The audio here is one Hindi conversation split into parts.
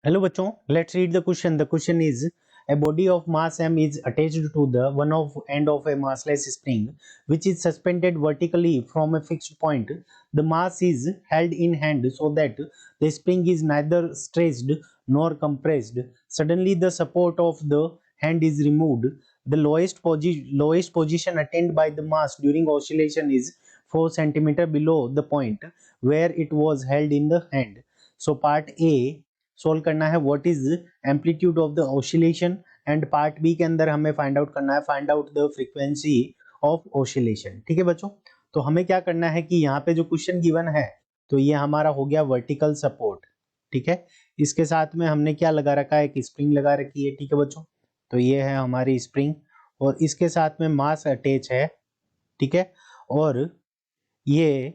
Hello bachon, let's read the question. The question is, a body of mass m is attached to the one of end of a massless spring which is suspended vertically from a fixed point. The mass is held in hand so that the spring is neither stretched nor compressed. Suddenly the support of the hand is removed. The lowest position attained by the mass during oscillation is 4 cm below the point where it was held in the hand. So part A solve करना है what is amplitude of the oscillation, and part B के अंदर हमें फाइंड आउट करना है find out the frequency of oscillation. ठीक है बच्चों, तो हमें क्या करना है कि यहाँ पे जो क्वेश्चन गिवन है तो ये हमारा हो गया वर्टिकल सपोर्ट। ठीक है, इसके साथ में हमने क्या लगा रखा है, एक स्प्रिंग लगा रखी है। ठीक है बच्चों, तो ये है हमारी स्प्रिंग और इसके साथ में मास अटैच है। ठीक है, और ये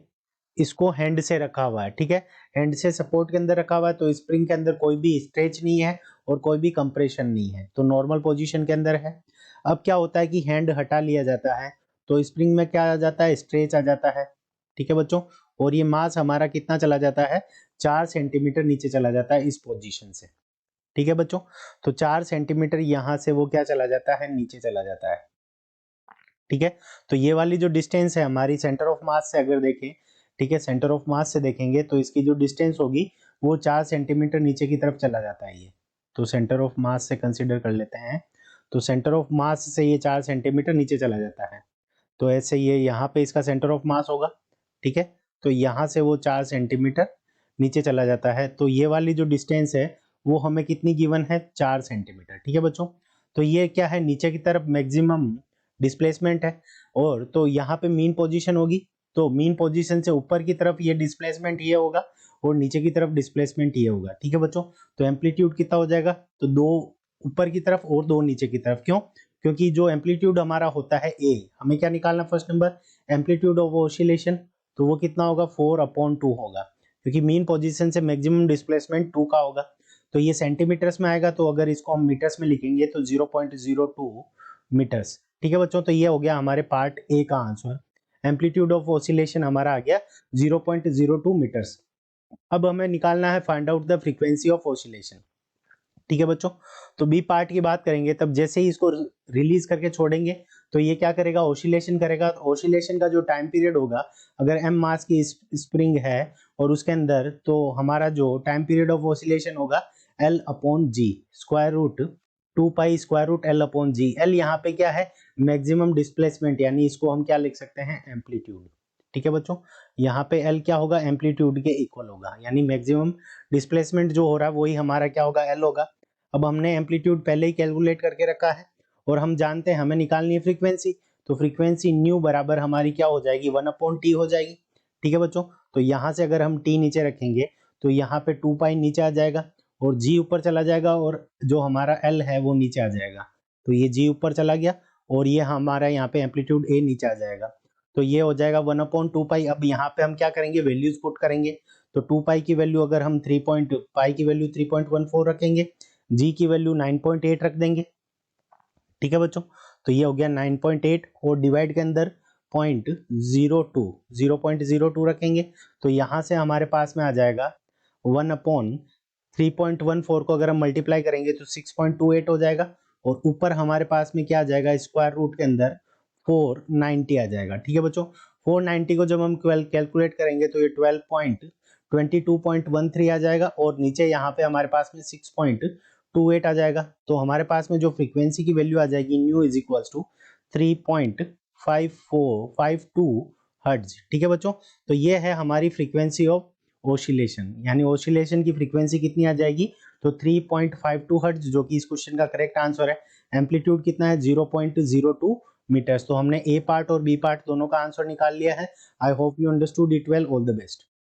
इसको हैंड से रखा हुआ है। ठीक है, हैंड से सपोर्ट के अंदर रखा हुआ है, तो स्प्रिंग के अंदर कोई भी स्ट्रेच नहीं है और कोई भी कंप्रेशन नहीं है, तो नॉर्मल पोजीशन के अंदर है। अब क्या होता है कि हैंड हटा लिया जाता है तो स्प्रिंग में क्या आ जाता है, स्ट्रेच आ जाता है। ठीक है बच्चों, और ये मास हमारा कितना चला जाता है, 4 सेंटीमीटर नीचे चला जाता है इस पोजीशन से। ठीक है बच्चों, तो 4 सेंटीमीटर यहाँ से वो क्या चला जाता है, नीचे चला जाता है। ठीक है, तो ये वाली जो डिस्टेंस है हमारी सेंटर ऑफ मास से अगर देखें, ठीक है, सेंटर ऑफ मास से देखेंगे तो इसकी जो डिस्टेंस होगी वो 4 सेंटीमीटर नीचे की तरफ चला जाता है ये। तो सेंटर ऑफ मास से कंसीडर कर लेते हैं, तो सेंटर ऑफ मास से ये 4 सेंटीमीटर नीचे चला जाता है। तो ऐसे ये यहाँ पे इसका सेंटर ऑफ मास होगा। ठीक है, तो यहाँ से वो 4 सेंटीमीटर नीचे चला जाता है, तो ये वाली जो डिस्टेंस है वो हमें कितनी गिवन है, 4 सेंटीमीटर। ठीक है बच्चों, तो ये क्या है, नीचे की तरफ मैक्सिमम डिस्प्लेसमेंट है, और तो यहाँ पे मीन पोजीशन होगी, तो मीन पोजीशन से ऊपर की तरफ ये डिस्प्लेसमेंट ये होगा और नीचे की तरफ डिस्प्लेसमेंट ये होगा। ठीक है बच्चों, तो एम्पलीट्यूड कितना हो जाएगा, तो 2 ऊपर की तरफ और 2 नीचे की तरफ। क्यों, क्योंकि जो एम्पलीट्यूड हमारा होता है ए, हमें क्या निकालना, first number amplitude of oscillation, तो वो कितना होगा, 4/2 होगा, क्योंकि मीन पोजीशन से मैक्सिमम डिस्प्लेसमेंट 2 का होगा। तो ये सेंटीमीटर्स में आएगा, तो अगर इसको हम मीटर्स में लिखेंगे तो 0.02 मीटर्स। ठीक है बच्चों, तो ये हो गया हमारे पार्ट ए का आंसर। एम्पलीट्यूड ऑफ ऑसिलेशन हमारा आ गया 0.02 मीटर्स। अब हमें निकालना है find out the frequency of oscillation. ठीक है बच्चों, तो बी पार्ट की बात करेंगे, तब जैसे ही इसको रिलीज करके छोड़ेंगे तो ये क्या करेगा, ऑसिलेशन करेगा। तो ऑसिलेशन का जो टाइम पीरियड होगा, अगर एम मास की स्प्रिंग है और उसके अंदर, तो हमारा जो टाइम पीरियड ऑफ ऑसिलेशन होगा L/G square root 2 pi square root L/G। L यहाँ पे क्या है, मैक्सिमम डिस्प्लेसमेंट, यानी इसको हम क्या लिख सकते हैं, एम्पलीट्यूड। ठीक है बच्चों, यहाँ पे एल क्या होगा, एम्पलीट्यूड के इक्वल होगा, यानी मैक्सिमम डिस्प्लेसमेंट जो हो रहा है वही हमारा क्या होगा, एल होगा। अब हमने एम्पलीट्यूड पहले ही कैलकुलेट करके रखा है और हम जानते हैं हमें निकालनी है फ्रीक्वेंसी, तो फ्रीक्वेंसी न्यू बराबर हमारी क्या हो जाएगी, 1/t हो जाएगी। ठीक है बच्चों, तो यहाँ से अगर हम टी नीचे रखेंगे तो यहाँ पे 2 पाई नीचे आ जाएगा और जी ऊपर चला जाएगा, और जो हमारा एल है वो नीचे आ जाएगा। तो ये जी ऊपर चला गया और ये हमारा यहाँ पे एम्पलीट्यूड ए नीचे आ जाएगा, तो ये हो जाएगा 1/2 पाई। अब यहाँ पे हम क्या करेंगे, वैल्यूज पुट करेंगे, तो 2 पाई की वैल्यू अगर हम 3 पाई की वैल्यू 3.14 रखेंगे, जी की वैल्यू 9.8 रख देंगे। ठीक है बच्चों, तो ये हो गया 9.8 और डिवाइड के अंदर 0.02 रखेंगे, तो यहाँ से हमारे पास में आ जाएगा 1/3.14 को अगर हम मल्टीप्लाई करेंगे तो 6.28 हो जाएगा, और ऊपर हमारे पास में क्या आ जाएगा, स्क्वायर रूट के अंदर 490 आ जाएगा। ठीक है बच्चों, 490 को जब हम कैलकुलेट करेंगे तो ये 12.22.13 आ जाएगा, और नीचे यहाँ पे हमारे पास में 6.28 आ जाएगा। तो हमारे पास में जो फ्रीक्वेंसी की वैल्यू आ जाएगी, nu is equals to 3.5452 hertz. ठीक है बच्चों, तो ये है हमारी फ्रीक्वेंसी ऑफ ओसिलेशन, यानी ओसिलेशन की फ्रीक्वेंसी कितनी आ जाएगी, तो 3.52 हर्ट्ज, जो कि इस क्वेश्चन का करेक्ट आंसर है। एम्पलीट्यूड कितना है, 0.02 मीटर्स। तो हमने ए पार्ट और बी पार्ट दोनों का आंसर निकाल लिया है। I hope you understood it well. All the best.